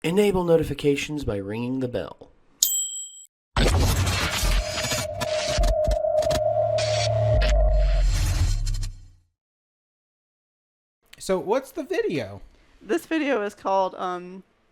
Enable notifications by ringing the bell. So what's the video? This video is called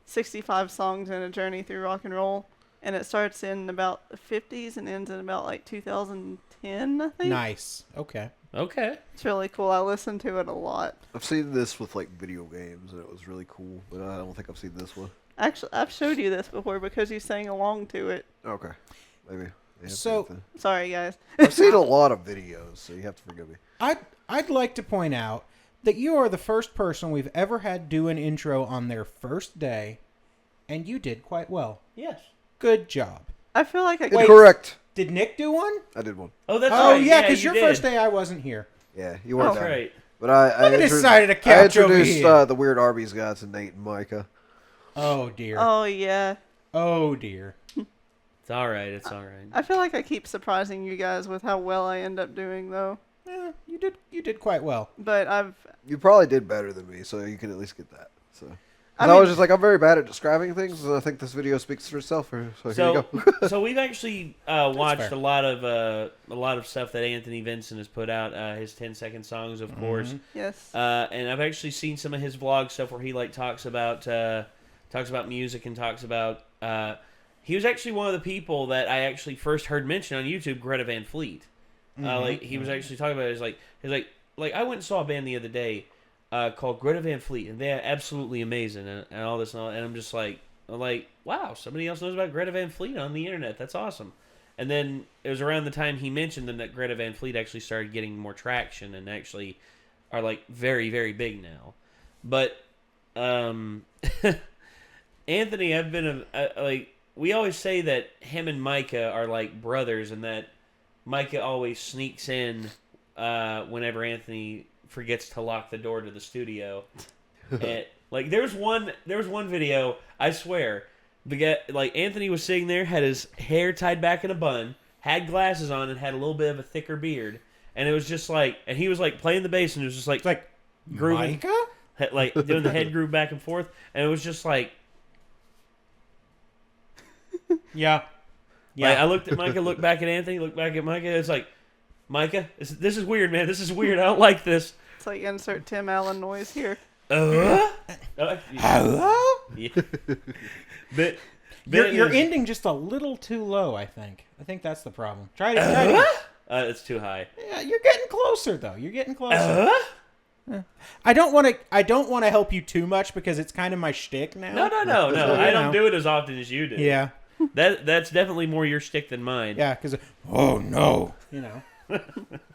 65 Songs and a Journey Through Rock and Roll. And it starts in about the 50s and ends in about like 2010, I think. Nice. Okay. It's really cool. I listen to it a lot. I've seen this with like video games, and it was really cool. But I don't think I've seen this one. Actually, I've showed you this before because you sang along to it. Okay, maybe. So, sorry guys. I've seen a lot of videos, so you have to forgive me. I'd like to point out that you are the first person we've ever had do an intro on their first day, and you did quite well. Yes. Good job. I feel like I Incorrect. Did Nick do one? I did one. Oh, that's Oh right. yeah, because your you first did. day I wasn't here. Yeah, you weren't That's there. right. But I Look at this side of the couch I over introduced here. the Weird Arby's guy to Nate and Micah. Oh dear. Oh yeah. Oh dear. It's all right. It's all right. I feel like I keep surprising you guys with how well I end up doing though. Yeah, you did quite well. But You probably did better than me, so you can at least get that. So. I I was mean- just like, I'm very bad at describing things, and I think this video speaks for itself. So here you go. So we've actually watched fair. a lot of stuff that Anthony Vincent has put out. His 10-second songs, of course. yes. And I've actually seen some of his vlog stuff where he like talks about music and talks about. He was actually one of the people that I actually first heard mention on YouTube, Greta Van Fleet. Like he was actually talking about it. He's like I went and saw a band the other day called Greta Van Fleet, and they're absolutely amazing and all this and all. And I'm just like, wow, somebody else knows about Greta Van Fleet on the internet. That's awesome. And then it was around the time he mentioned them that Greta Van Fleet actually started getting more traction and actually are like very, very big now. But Anthony, I've been like, we always say that him and Micah are like brothers, and that Micah always sneaks in whenever Anthony forgets to lock the door to the studio. And, like there's one video, I swear, like Anthony was sitting there, had his hair tied back in a bun, had glasses on, and had a little bit of a thicker beard, and it was just like, and he was like playing the bass, and it was just like grooving, Micah? like doing the head groove back and forth, and it was just like, Yeah. like, I looked at Micah, looked back at Anthony, looked back at Micah. It's like, Micah, this is weird, man. This is weird. I don't like this. It's like insert Tim Allen noise here. Hello? Yeah. But You're ending just a little too low, I think. I think that's the problem. Try to it's too high. Yeah, you're getting closer though. You're getting closer. Yeah. I don't want to help you too much because it's kind of my shtick now. No. I don't do it as often as you do. Yeah. That's definitely more your shtick than mine. Yeah, because oh no, you know.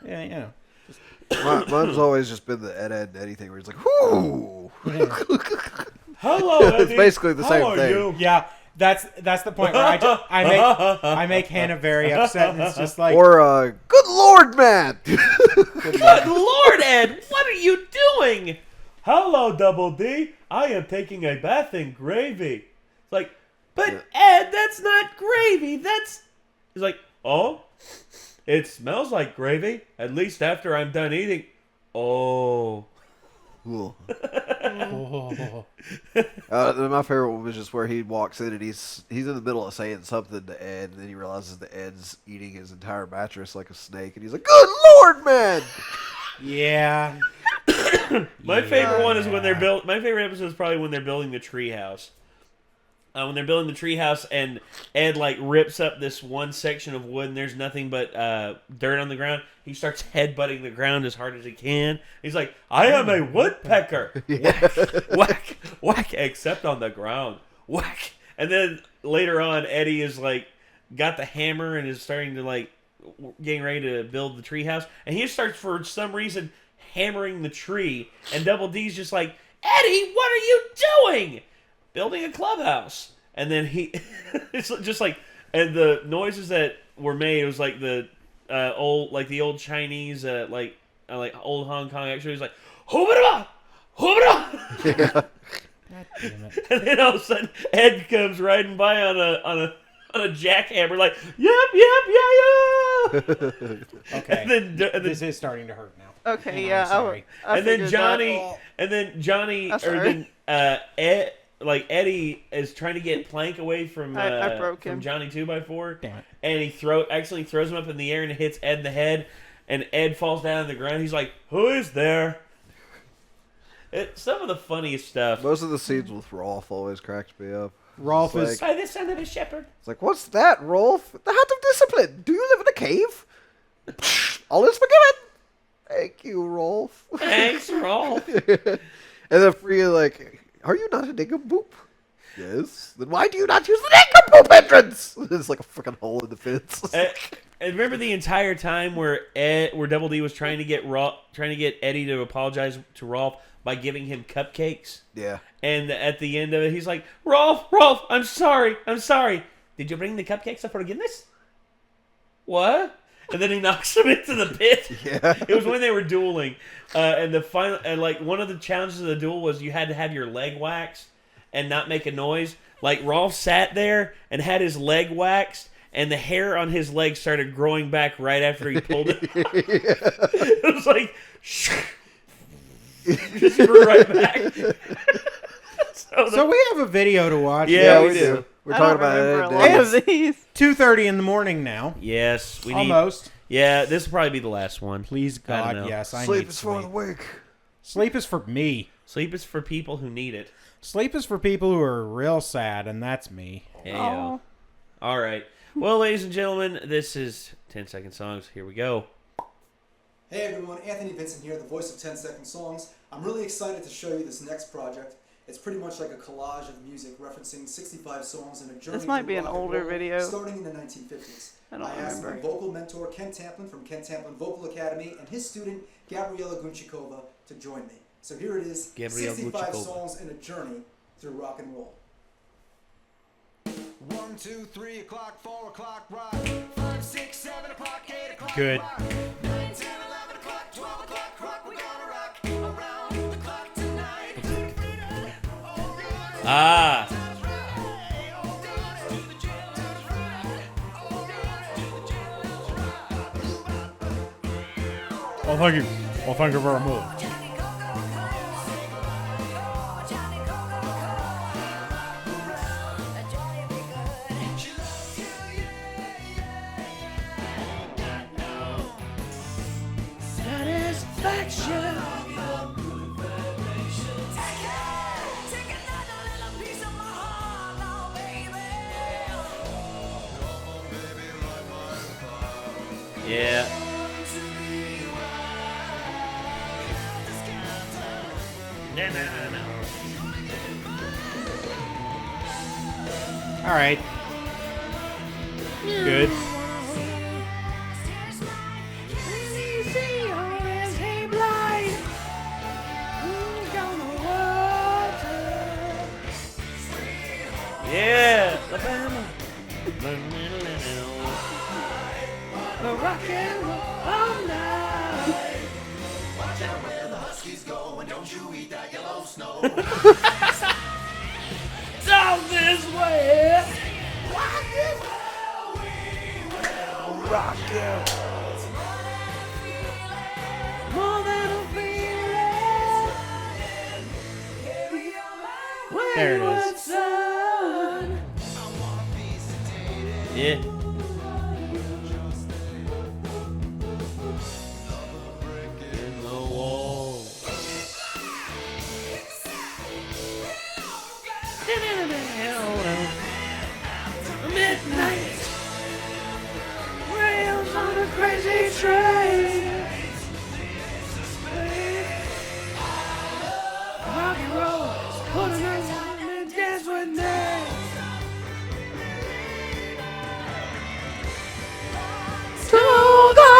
Yeah, you know. Mine's always just been the Ed and Eddie thing where he's like, whoo! Hello, Eddie. It's basically the same How are thing. you? Yeah, that's the point where I make Hannah very upset, and it's just like, Or, good lord, man! Good Lord, Ed, what are you doing? Hello, Double D. I am taking a bath in gravy. It's like, but Ed, that's not gravy. That's. He's like, oh, it smells like gravy. At least after I'm done eating. Oh. Cool. oh. My favorite one was just where he walks in and he's in the middle of saying something to Ed, and then he realizes that Ed's eating his entire mattress like a snake, and he's like, "Good lord, man!" Yeah. My favorite one is when they're built. My favorite episode is probably when they're building the treehouse. When they're building the treehouse and Ed like rips up this one section of wood and there's nothing but dirt on the ground. He starts headbutting the ground as hard as he can. He's like, "I am a woodpecker." Whack, whack, whack, except on the ground. Whack. And then later on, Eddie is like got the hammer and is starting to like getting ready to build the treehouse, and he starts for some reason hammering the tree, and Double D's just like, "Eddie, what are you doing?" Building a clubhouse. And then he it's just like, and the noises that were made, it was like the old Chinese like old Hong Kong actually was like, "Hoobada! Hoobada!" God damn it. And then all of a sudden Ed comes riding by on a jackhammer like, "Yep, yeah." Okay. And then This is starting to hurt now. Okay, I'm yeah. sorry. I and then figured Johnny, that. and then Johnny, I'm or then like Eddie is trying to get Plank away from I broke from him. Johnny 2x4. Damn it. And he accidentally throws him up in the air and it hits Ed in the head. And Ed falls down on the ground. He's like, "Who is there?" It's some of the funniest stuff. Most of the scenes with Rolf always cracks me up. Rolf It's is. By the son of a shepherd. It's like, what's that, Rolf? The Hat of Discipline. Do you live in a cave? All is forgiven. Thank you, Rolf. Thanks, Rolf. And then Freya like, are you not a Nincompoop? Yes. Then why do you not use the Nincompoop entrance? It's like a freaking hole in the fence. And remember the entire time where Double D was trying to get Eddie to apologize to Rolf by giving him cupcakes? Yeah. And at the end of it, he's like, Rolf, I'm sorry. Did you bring the cupcakes of forgiveness? What? And then he knocks him into the pit. Yeah. It was when they were dueling. And the final, and like one of the challenges of the duel was you had to have your leg waxed and not make a noise. Like Rolf sat there and had his leg waxed, and the hair on his leg started growing back right after he pulled it. It was like, just grew right back. So we have a video to watch. Yeah, we do. We're I talking don't about remember it. a lot of these. 2:30 in the morning now. Yes, we need. Almost. Yeah, this will probably be the last one. Please, I don't God, know. yes. I Sleep need is for the sleep. weak. Sleep is for me. Sleep is for people who need it. Sleep is for people who are real sad, and that's me. Heyo. Aw. All right. Well, ladies and gentlemen, this is 10-second songs. Here we go. Hey everyone, Anthony Vincent here, the voice of 10 Second Songs. I'm really excited to show you this next project. It's pretty much like a collage of music referencing 65 songs in a journey. This might through be an rock and older roll, video. starting in the 1950s. I don't asked my remember. vocal mentor Ken Tamplin from Ken Tamplin Vocal Academy and his student Gabriela Gunchikova to join me. So here it is, Gabriela 65 Gunchikova. songs in a journey through rock and roll. 1, 2, 3 o'clock, 4 o'clock, rock. 5, 6, 7 o'clock, 8 o'clock, Good. rock. 9, 10, 11 o'clock, 12 o'clock, rock. We're gonna rock around the clock tonight. Ah. Well, thank you. Well, thank you very much. Yeah. No. All right. Good. Yeah. Alabama. We're rocking all night. Watch out where the huskies go and don't you eat that yellow snow. Down this way. Rock you. More than a feeling. There it is. Sun. Yeah. In the wall. Midnight. Rails on a crazy train. Rock and roll. Put a nice on and dance with me. To the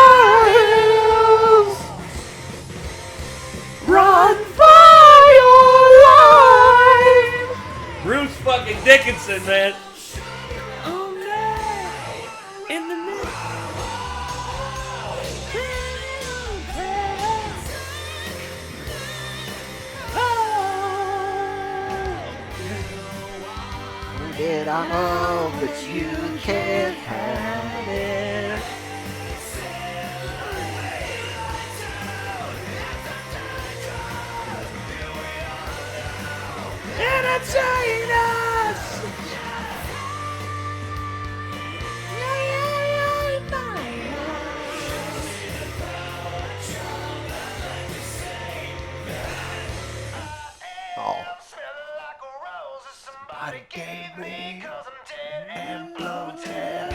hills. Run for your life. Bruce fucking Dickinson, man. Oh no. In the middle. Get on, but you can't have it. And saying us. Oh. Somebody gave me 'cause I'm dead and bloated.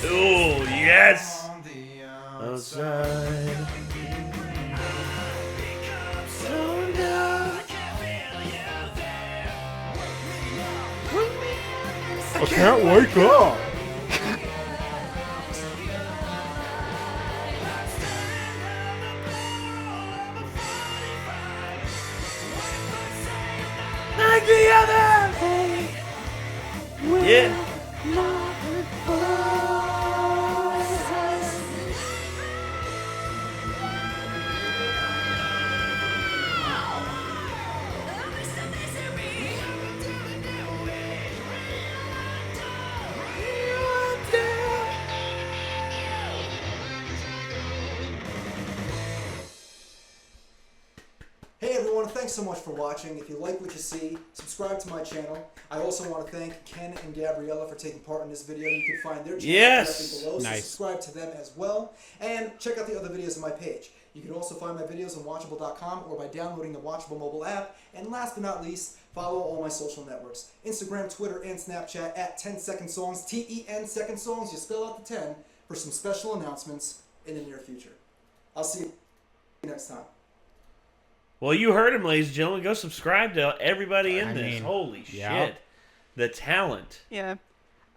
Tool, yes. On the Outside. I can't wake up. Like the other. Yeah. Hey everyone, thanks so much for watching. If you like what you see, subscribe to my channel. I also want to thank Ken and Gabriella for taking part in this video. You can find their channel Yes! directly below, so Nice. subscribe to them as well. And check out the other videos on my page. You can also find my videos on Watchable.com or by downloading the Watchable mobile app. And last but not least, follow all my social networks. Instagram, Twitter, and Snapchat at 10 Second Songs, TEN Second Songs. You spell out the 10 for some special announcements in the near future. I'll see you next time. Well, you heard him, ladies and gentlemen. Go subscribe to everybody in I this. mean, Holy yeah. shit. The talent. Yeah.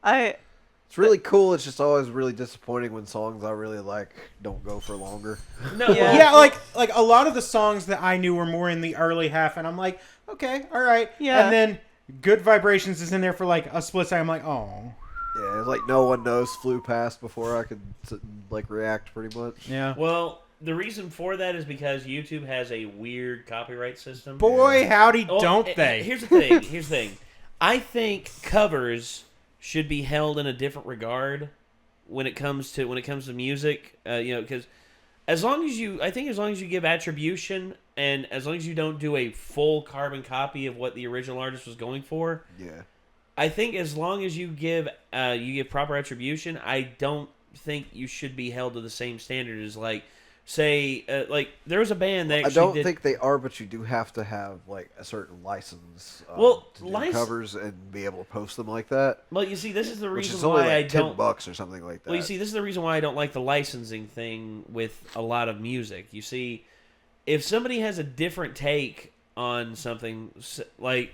It's really cool. It's just always really disappointing when songs I really like don't go for longer. No, Yeah. Yeah, like a lot of the songs that I knew were more in the early half, and I'm like, okay, all right. Yeah. And then Good Vibrations is in there for like a split second. I'm like, oh. Yeah, it's like No One Knows flew past before I could like react pretty much. Yeah. Well, the reason for that is because YouTube has a weird copyright system. Boy, howdy, Oh, don't eh, they? Here's the thing. Here's the thing. I think covers should be held in a different regard when it comes to music. Because as long as you give attribution and as long as you don't do a full carbon copy of what the original artist was going for, Yeah. I think as long as you give proper attribution, I don't think you should be held to the same standard as like. Say, there was a band that I actually don't did... think they are, but you do have to have like a certain license Well, to do covers and be able to post them like that. Well, you see, this is the Which reason is only why like I $10 don't... or something like that. Well, you see, this is the reason why I don't like the licensing thing with a lot of music. You see, if somebody has a different take on something, like,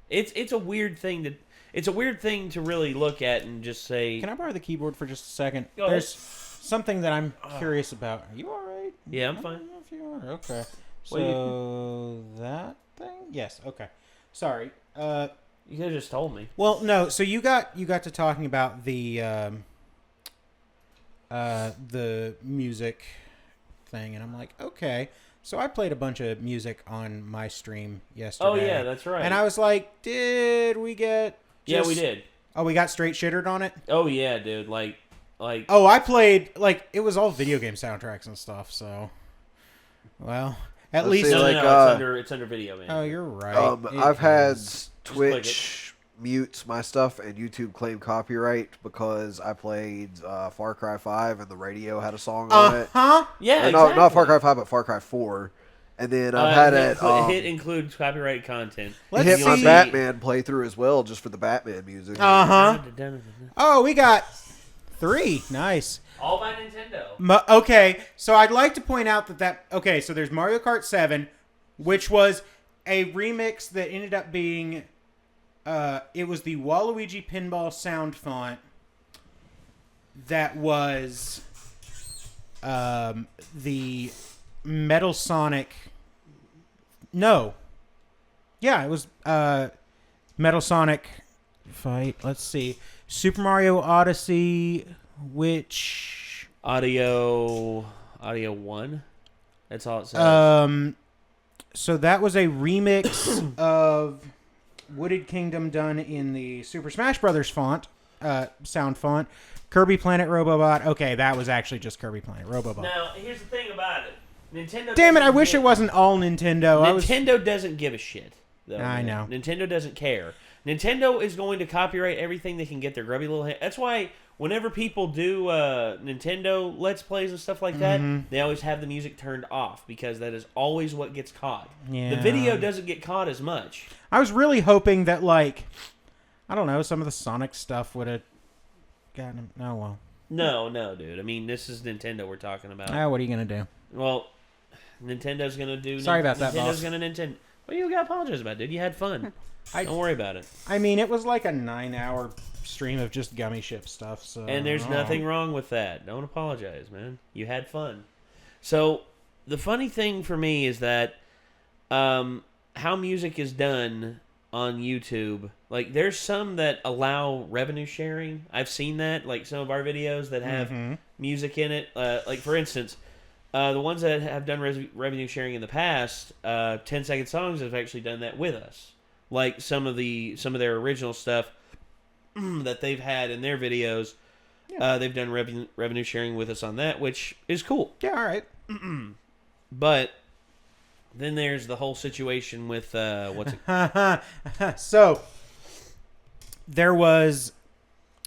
it's a weird thing to... It's a weird thing to really look at and just say... Can I borrow the keyboard for just a second? Go ahead. There's something that I'm curious about. Are you all right? Yeah, I'm I fine. don't know if you are. Okay. Well, So that thing? Yes. Okay. Sorry. You could have just told me. Well, no. So you got to talking about the music thing, and I'm like, okay. So I played a bunch of music on my stream yesterday. Oh, yeah, that's right. And I was like, did we get? Yeah, we just- did. Oh, we got straight shittered on it. Oh, yeah, dude. Like... Oh, I played, like, it was all video game soundtracks and stuff, so... Well, at Let's least... see, No, like, it's under video, man. Oh, you're right. I've had click Twitch mute my stuff and YouTube claim copyright because I played Far Cry 5 and the radio had a song on it. Uh-huh. Yeah, Or exactly. not Far Cry 5, but Far Cry 4. And then I've had it. Hit includes copyright content. Let's hit my see. Batman playthrough as well, just for the Batman music. Uh-huh. Oh, we got 3. Nice. All by Nintendo. Okay, so I'd like to point out that... Okay, so there's Mario Kart 7, which was a remix that ended up being... it was the Waluigi Pinball sound font that was the Metal Sonic... No. Yeah, it was Metal Sonic fight. Let's see. Super Mario Odyssey, which... Audio 1? That's all it says. So that was a remix of Wooded Kingdom done in the Super Smash Brothers font, sound font. Kirby Planet Robobot. Okay, that was actually just Kirby Planet Robobot. Now, here's the thing about it. Nintendo. Damn it! I doesn't wish give- it wasn't all Nintendo. Nintendo doesn't give a shit. Though, I man. know. Nintendo doesn't care. Nintendo is going to copyright everything they can get their grubby little hand. That's why whenever people do Nintendo Let's Plays and stuff like that, they always have the music turned off because that is always what gets caught. Yeah. The video doesn't get caught as much. I was really hoping that, like, I don't know, some of the Sonic stuff would have gotten him. Oh, well. No, dude. I mean, this is Nintendo we're talking about. What are you going to do? Well, Nintendo's going to do... Sorry about that, Nintendo's boss. going to Nintendo... What do you got to apologize about, dude? You had fun. Don't worry about it. I mean, it was like a 9-hour stream of just gummy ship stuff, so... And there's nothing wrong with that. Don't apologize, man. You had fun. So, the funny thing for me is that how music is done on YouTube, like, there's some that allow revenue sharing. I've seen that, like some of our videos that have music in it. Like, for instance, the ones that have done revenue sharing in the past, 10-second songs have actually done that with us. Like some of their original stuff that they've had in their videos, they've done revenue sharing with us on that, which is cool. Yeah, all right. But then there's the whole situation with what's it? So,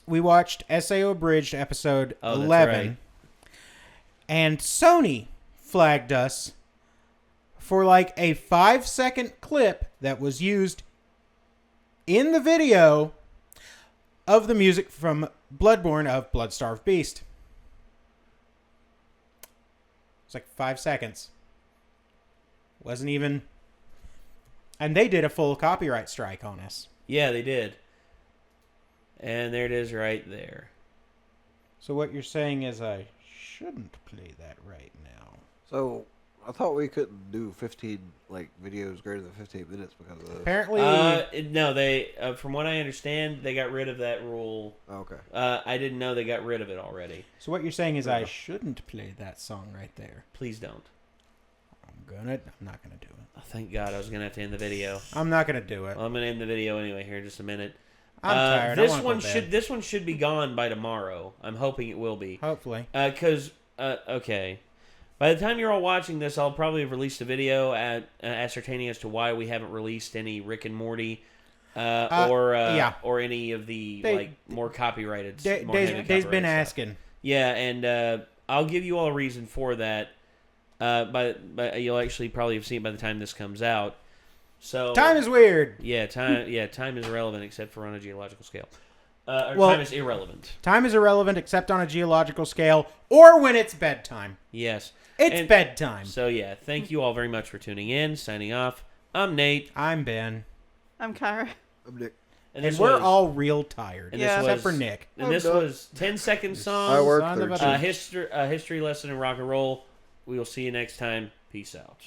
we watched SAO Abridged episode Oh, that's 11, right. and Sony flagged us for like a 5-second clip that was used in the video of the music from Bloodborne of Bloodstarved Beast. It's like 5 seconds. Wasn't even... And they did a full copyright strike on us. Yeah, they did. And there it is right there. So what you're saying is I shouldn't play that right now. So I thought we couldn't do 15 videos greater than 15 minutes because of this. Apparently... No, they from what I understand, they got rid of that rule. Okay. I didn't know they got rid of it already. So what you're saying is I shouldn't play that song right there. Please don't. I'm not gonna do it. Oh, thank God, I was gonna have to end the video. I'm not gonna do it. Well, I'm gonna end the video anyway here in just a minute. I'm tired. This I wanna one go bed. should this one should be gone by tomorrow. I'm hoping it will be. Hopefully. Because okay, by the time you're all watching this, I'll probably have released a video ascertaining as to why we haven't released any Rick and Morty, or any of the more copyrighted. more heavy Dave's been copyrighted stuff. asking. Yeah, and I'll give you all a reason for that. But you'll actually probably have seen it by the time this comes out. So Time is weird. Yeah, time is irrelevant except for on a geological scale. Or Well- time is irrelevant. Time is irrelevant except on a geological scale or when it's bedtime. Yes. It's bedtime. So yeah, thank you all very much for tuning in. Signing off. I'm Nate. I'm Ben. I'm Kyra. I'm Nick. And we're all real tired. and Yeah. this Except was, for Nick. And this was 10-second I songs. work Son of a- 13. History lesson in rock and roll. We will see you next time. Peace out.